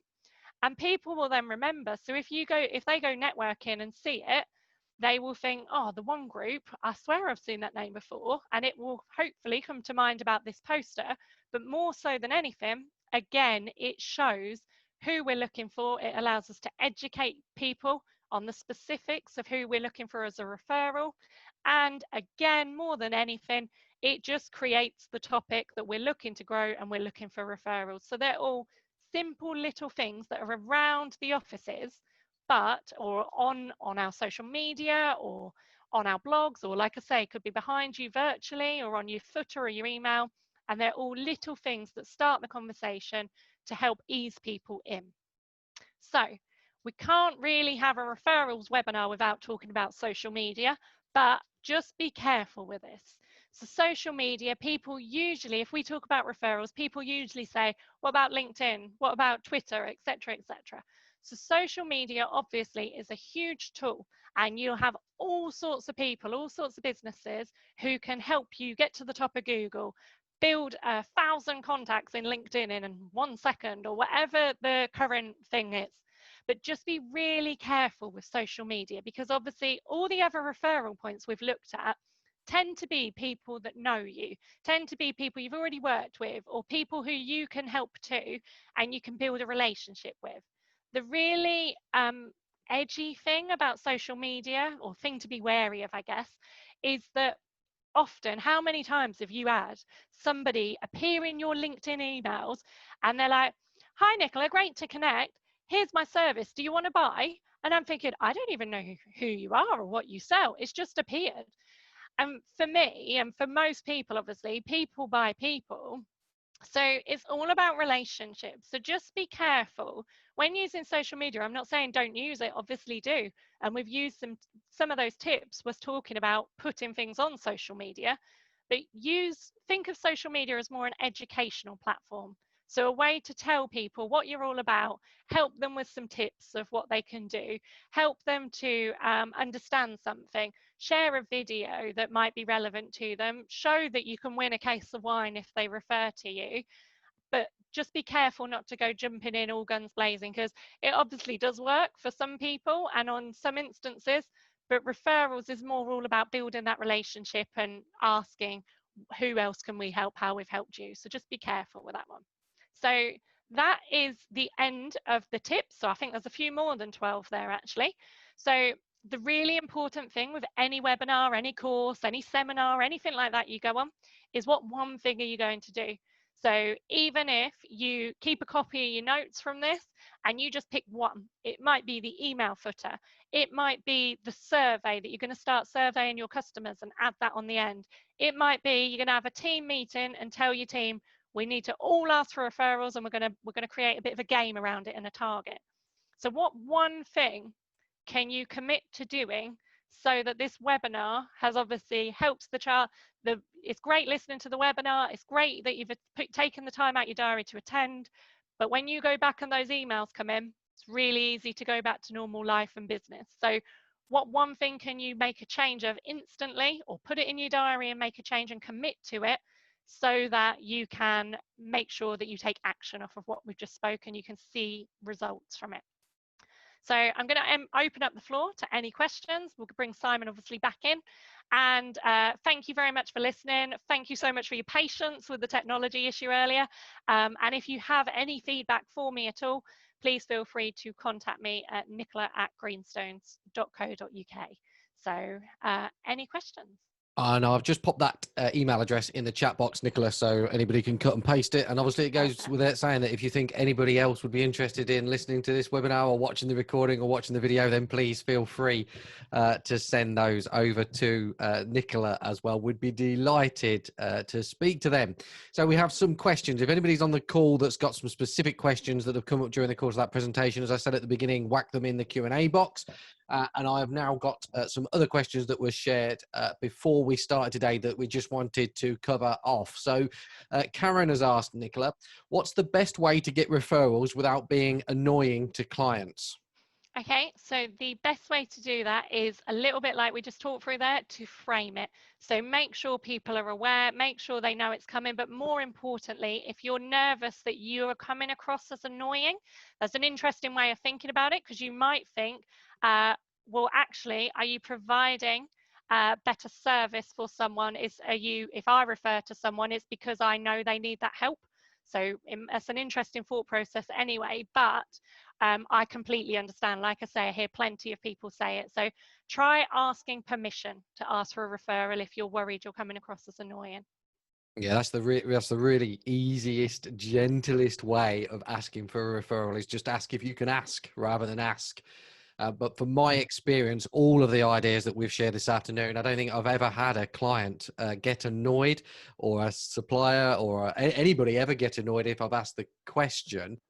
And people will then remember. So if they go networking and see it, they will think, oh, the one group, I swear I've seen that name before. And it will hopefully come to mind about this poster. But more so than anything, again, it shows who we're looking for. It allows us to educate people on the specifics of who we're looking for as a referral. And again, more than anything, it just creates the topic that we're looking to grow, and we're looking for referrals. So they're all simple little things that are around the offices, or on our social media, or on our blogs, or like I say, could be behind you virtually, or on your footer or your email. And they're all little things that start the conversation to help ease people in. So we can't really have a referrals webinar without talking about social media, but just be careful with this. So social media, people usually, if we talk about referrals, people usually say, what about LinkedIn? What about Twitter, etc., etc. So social media obviously is a huge tool, and you'll have all sorts of people, all sorts of businesses who can help you get to the top of Google, build 1,000 contacts in LinkedIn in 1 second, or whatever the current thing is. But just be really careful with social media, because obviously all the other referral points we've looked at tend to be people that know you, tend to be people you've already worked with, or people who you can help too, and you can build a relationship with. The really edgy thing about social media, or thing to be wary of, I guess, is that often, how many times have you had somebody appear in your LinkedIn emails and they're like, hi Nicola, great to connect, here's my service, do you want to buy? And I'm thinking, I don't even know who you are or what you sell, it's just appeared. And for me, and for most people, obviously, people buy people. So it's all about relationships. So just be careful when using social media. I'm not saying don't use it, obviously do. And we've used some of those tips was talking about putting things on social media, but think of social media as more an educational platform. So a way to tell people what you're all about, help them with some tips of what they can do, help them to understand something, share a video that might be relevant to them, show that you can win a case of wine if they refer to you. But just be careful not to go jumping in all guns blazing, because it obviously does work for some people and on some instances, but referrals is more all about building that relationship and asking who else can we help, how we've helped you. So just be careful with that one. So that is the end of the tips. So I think there's a few more than 12 there actually. So the really important thing with any webinar, any course, any seminar, anything like that you go on, is what one thing are you going to do? So even if you keep a copy of your notes from this and you just pick one, it might be the email footer, it might be the survey that you're going to start surveying your customers and add that on the end. It might be you're going to have a team meeting and tell your team, we need to all ask for referrals, and we're going to create a bit of a game around it and a target. So what one thing can you commit to doing so that this webinar has obviously helped the chart? It's great listening to the webinar. It's great that you've taken the time out your diary to attend. But when you go back and those emails come in, it's really easy to go back to normal life and business. So What one thing can you make a change of instantly, or put it in your diary and make a change and commit to it, so that you can make sure that you take action off of what we've just spoken. You can see results from it. So I'm going to open up the floor to any questions. We'll bring Simon obviously back in. And thank you very much for listening. Thank you so much for your patience with the technology issue earlier. And if you have any feedback for me at all, please feel free to contact me at nicola@greenstones.co.uk. So any questions? And I've just popped that email address in the chat box, Nicola, so anybody can cut and paste it. And obviously it goes without saying that if you think anybody else would be interested in listening to this webinar or watching the recording or watching the video, then please feel free to send those over to Nicola as well. We'd be delighted to speak to them. So we have some questions. If anybody's on the call that's got some specific questions that have come up during the course of that presentation, as I said at the beginning, whack them in the Q&A box. And I have now got some other questions that were shared before we started today that we just wanted to cover off. So Karen has asked, Nicola, what's the best way to get referrals without being annoying to clients? Okay, so the best way to do that is a little bit like we just talked through there, to frame it. So make sure people are aware, make sure they know it's coming, but more importantly, if you're nervous that you are coming across as annoying, that's an interesting way of thinking about it, because you might think, well, actually, are you providing better service for someone? If I refer to someone, it's because I know they need that help. So it's an interesting thought process anyway, but I completely understand. Like I say, I hear plenty of people say it. So try asking permission to ask for a referral if you're worried you're coming across as annoying. Yeah, that's the really easiest, gentlest way of asking for a referral, is just ask if you can ask rather than ask. But from my experience, all of the ideas that we've shared this afternoon, I don't think I've ever had a client get annoyed, or a supplier or anybody ever get annoyed if I've asked the question.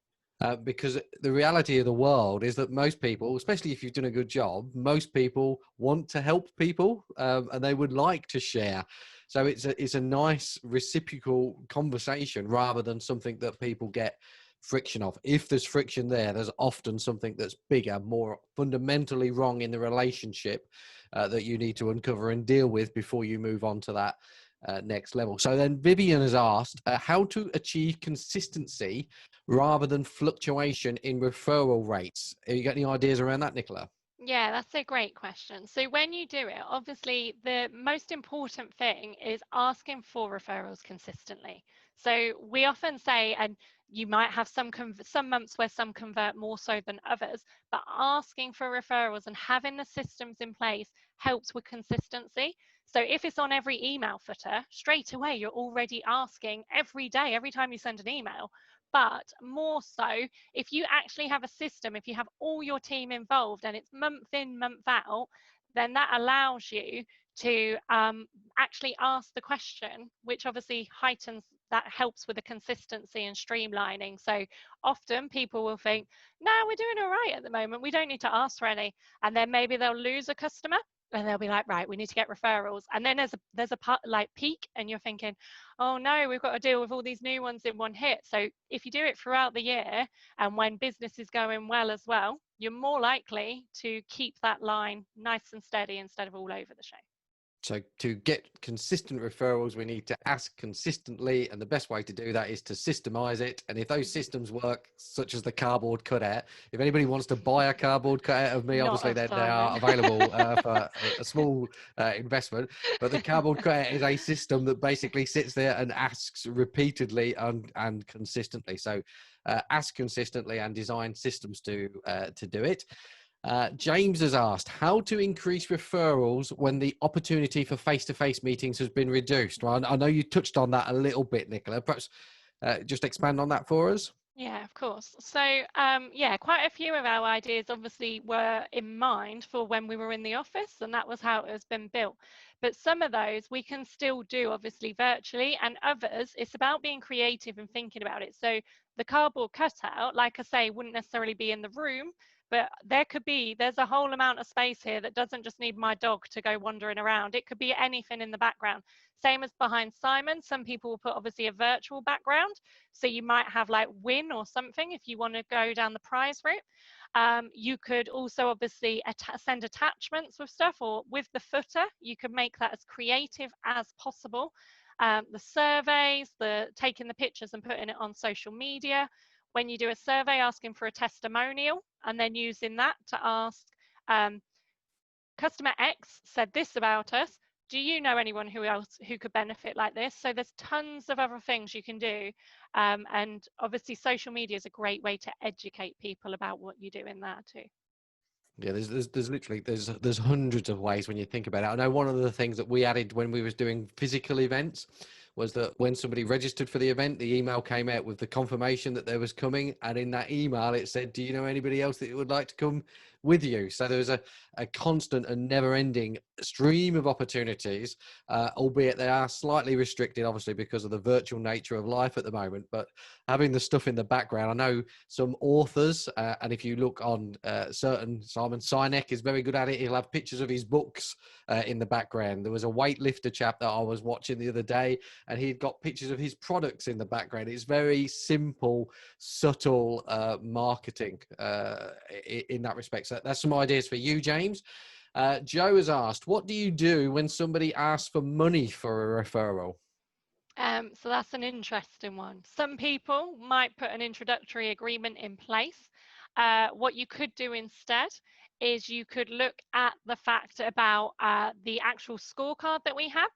Because the reality of the world is that most people, especially if you've done a good job, most people want to help people and they would like to share. So it's a nice reciprocal conversation rather than something that people get friction of. If there's friction there's often something that's bigger, more fundamentally wrong in the relationship that you need to uncover and deal with before you move on to that next level. So then Vivian has asked how to achieve consistency rather than fluctuation in referral rates. Have you got any ideas around that, Nicola? Yeah, that's a great question. So when you do it, obviously the most important thing is asking for referrals consistently. So we often say, and you might have some months where some convert more so than others, but asking for referrals and having the systems in place helps with consistency. So if it's on every email footer, straight away you're already asking every day, every time you send an email. But more so, if you actually have a system, if you have all your team involved and it's month in, month out, then that allows you to actually ask the question, which obviously heightens, that helps with the consistency and streamlining. So often people will think, no, we're doing all right at the moment, we don't need to ask for any. And then maybe they'll lose a customer and they'll be like, right, we need to get referrals. And then there's a like peak and you're thinking, oh no, we've got to deal with all these new ones in one hit. So if you do it throughout the year and when business is going well as well, you're more likely to keep that line nice and steady instead of all over the show. So to get consistent referrals, we need to ask consistently. And the best way to do that is to systemize it. And if those systems work, such as the cardboard cutout, if anybody wants to buy a cardboard cutout of me, obviously they are available for a small investment. But the cardboard cutout is a system that basically sits there and asks repeatedly and consistently. So ask consistently and design systems to do it. James has asked how to increase referrals when the opportunity for face-to-face meetings has been reduced. Well, I know you touched on that a little bit, Nicola. Perhaps just expand on that for us. Yeah, of course. So yeah, quite a few of our ideas obviously were in mind for when we were in the office, and that was how it has been built. But some of those we can still do obviously virtually, and others it's about being creative and thinking about it. So the cardboard cutout, like I say, wouldn't necessarily be in the room, but there's a whole amount of space here that doesn't just need my dog to go wandering around. It could be anything in the background. Same as behind Simon, some people will put obviously a virtual background. So you might have like win or something if you want to go down the prize route. You could also obviously send attachments with stuff, or with the footer, you could make that as creative as possible. The surveys, the taking the pictures and putting it on social media. When you do a survey asking for a testimonial, and then using that to ask, customer X said this about us. Do you know anyone who could benefit like this? So there's tons of other things you can do. And obviously social media is a great way to educate people about what you do in that too. Yeah, there's literally there's hundreds of ways when you think about it. I know one of the things that we added when we was doing physical events was that when somebody registered for the event, the email came out with the confirmation that there was coming, and in that email it said, "Do you know anybody else that would like to come with you?" So there was a constant and never-ending stream of opportunities, albeit they are slightly restricted, obviously, because of the virtual nature of life at the moment. But having the stuff in the background, I know some authors, and if you look on certain, Simon Sinek is very good at it. He'll have pictures of his books in the background. There was a weightlifter chap that I was watching the other day, and he'd got pictures of his products in the background. It's very simple, subtle marketing in that respect. So that's some ideas for you, James. Joe has asked, what do you do when somebody asks for money for a referral? So that's an interesting one. Some people might put an introductory agreement in place. What you could do instead is you could look at the fact about the actual scorecard that we have.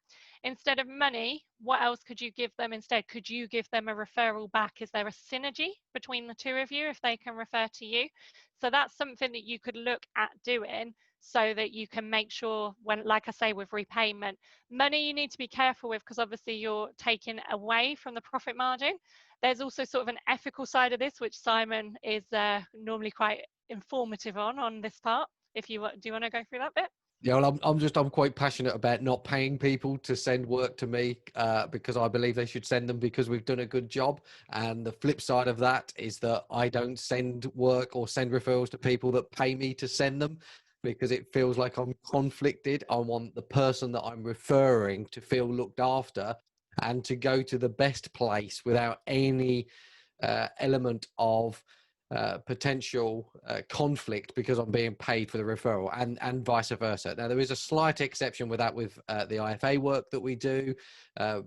Instead of money, what else could you give them instead? Could you give them a referral back? Is there a synergy between the two of you if they can refer to you? So that's something that you could look at doing, so that you can make sure, when, like I say, with repayment, money you need to be careful with, because obviously you're taking away from the profit margin. There's also sort of an ethical side of this, which Simon is normally quite informative on this part. If you do, you want to go through that bit? Yeah, well, I'm quite passionate about not paying people to send work to me because I believe they should send them because we've done a good job. And the flip side of that is that I don't send work or send referrals to people that pay me to send them, because it feels like I'm conflicted. I want the person that I'm referring to feel looked after and to go to the best place without any element of potential conflict because I'm being paid for the referral, and vice versa. Now, there is a slight exception with that with the IFA work that we do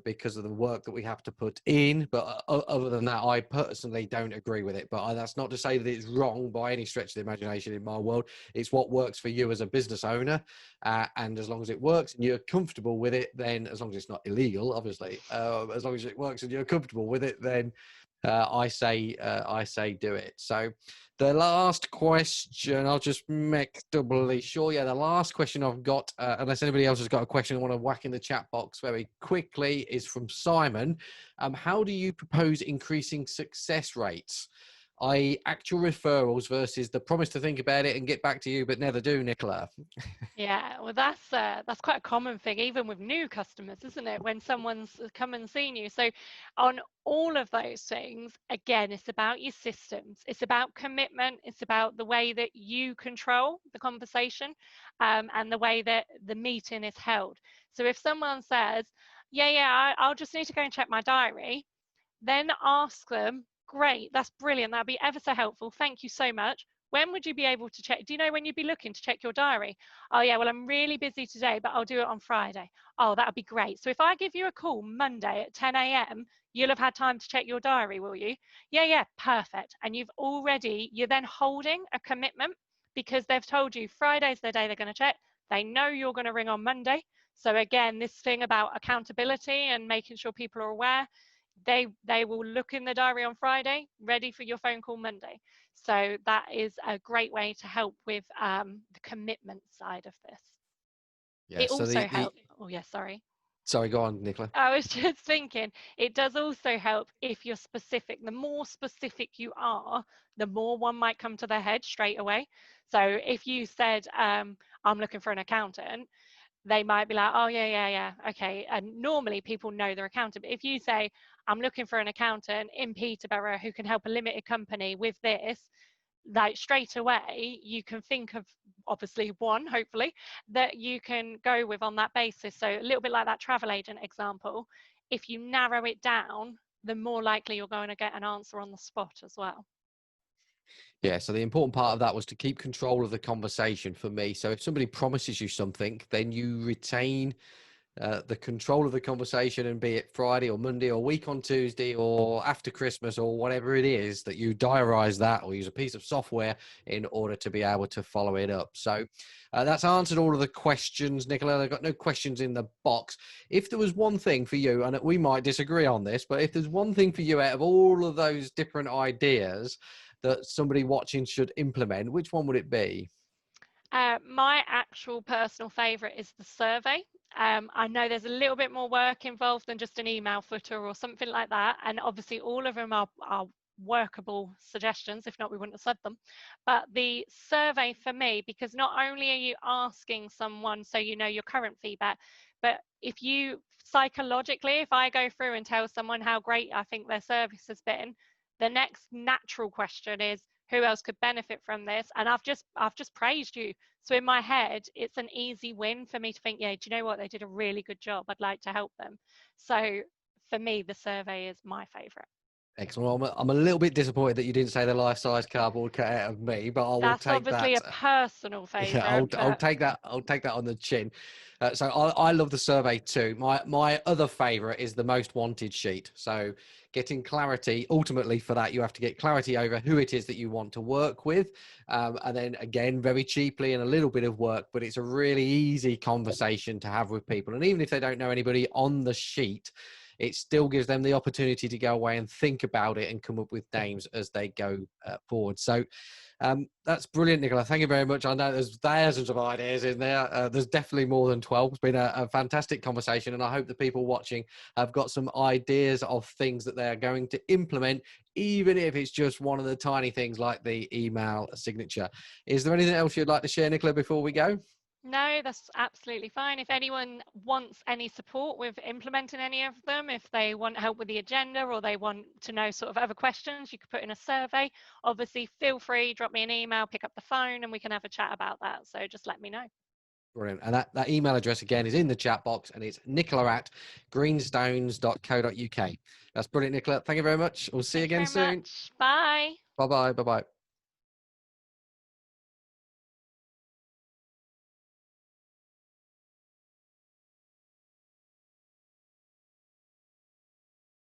because of the work that we have to put in. But other than that, I personally don't agree with it. But that's not to say that it's wrong by any stretch of the imagination in my world. It's what works for you as a business owner. And as long as it works and you're comfortable with it, then, as long as it's not illegal, obviously, as long as it works and you're comfortable with it, then I say do it. So the last question, I'll just make doubly sure. Yeah, the last question I've got, unless anybody else has got a question I want to whack in the chat box very quickly, is from Simon. How do you propose increasing success rates, i.e. actual referrals versus the promise to think about it and get back to you but never do, Nicola? Yeah, well, that's quite a common thing, even with new customers, isn't it? When someone's come and seen you. So on all of those things, again, it's about your systems. It's about commitment. It's about the way that you control the conversation, and the way that the meeting is held. So if someone says, yeah, I'll just need to go and check my diary, then ask them, great, that's brilliant. That'd be ever so helpful. Thank you so much. When would you be able to check? Do you know when you'd be looking to check your diary? Oh, yeah, well, I'm really busy today, but I'll do it on Friday. Oh, that would be great. So if I give you a call Monday at 10 a.m., you'll have had time to check your diary, will you? Yeah, perfect. And you're then holding a commitment, because they've told you Friday's the day they're going to check. They know you're going to ring on Monday. So again, this thing about accountability and making sure people are aware, they will look in the diary on Friday, ready for your phone call Monday. So that is a great way to help with the commitment side of this. Yeah, It so also helps. Oh, yeah, sorry. Sorry, go on, Nicola. I was just thinking, it does also help if you're specific. The more specific you are, the more one might come to their head straight away. So if you said, I'm looking for an accountant, they might be like, oh, yeah, okay. And normally people know their accountant. But if you say, I'm looking for an accountant in Peterborough who can help a limited company with this, like straight away, you can think of obviously one, hopefully, that you can go with on that basis. So a little bit like that travel agent example, if you narrow it down, the more likely you're going to get an answer on the spot as well. Yeah, so the important part of that was to keep control of the conversation for me. So if somebody promises you something, then you retain the control of the conversation, and be it Friday or Monday or week on Tuesday or after Christmas or whatever it is, that you diarize that or use a piece of software in order to be able to follow it up. So that's answered all of the questions, Nicola. I've got no questions in the box. If there was one thing for you, and we might disagree on this, but if there's one thing for you out of all of those different ideas that somebody watching should implement, which one would it be? My actual personal favourite is the survey. I know there's a little bit more work involved than just an email footer or something like that. And obviously all of them are workable suggestions. If not, we wouldn't have said them. But the survey for me, because not only are you asking someone so you know your current feedback, but if you psychologically, if I go through and tell someone how great I think their service has been, the next natural question is, who else could benefit from this? And I've just praised you. So in my head, it's an easy win for me to think, yeah, do you know what? They did a really good job. I'd like to help them. So for me, the survey is my favorite. Excellent. Well, I'm a little bit disappointed that you didn't say the life-size cardboard cutout of me, but I will That's take obviously that. a personal Yeah, favorite, I'll but take that. I'll take that on the chin. So I love the survey too. My other favorite is the most wanted sheet. So getting clarity. Ultimately, for that, you have to get clarity over who it is that you want to work with, and then again, very cheaply and a little bit of work. But it's a really easy conversation to have with people, and even if they don't know anybody on the sheet, it still gives them the opportunity to go away and think about it and come up with names as they go forward. So that's brilliant, Nicola. Thank you very much. I know there's thousands of ideas in there. There's definitely more than 12. It's been a fantastic conversation, and I hope the people watching have got some ideas of things that they're going to implement, even if it's just one of the tiny things like the email signature. Is there anything else you'd like to share, Nicola, before we go? no, that's absolutely fine. If anyone wants any support with implementing any of them, if they want help with the agenda or they want to know sort of other questions, you could put in a survey. Obviously, feel free, drop me an email, pick up the phone, and we can have a chat about that. So just let me know. Brilliant. And that email address again is in the chat box, and it's nicola@greenstones.co.uk. That's brilliant, Nicola. Thank you very much. We'll see you Thank you again very soon. much. Bye. Bye bye. Bye bye.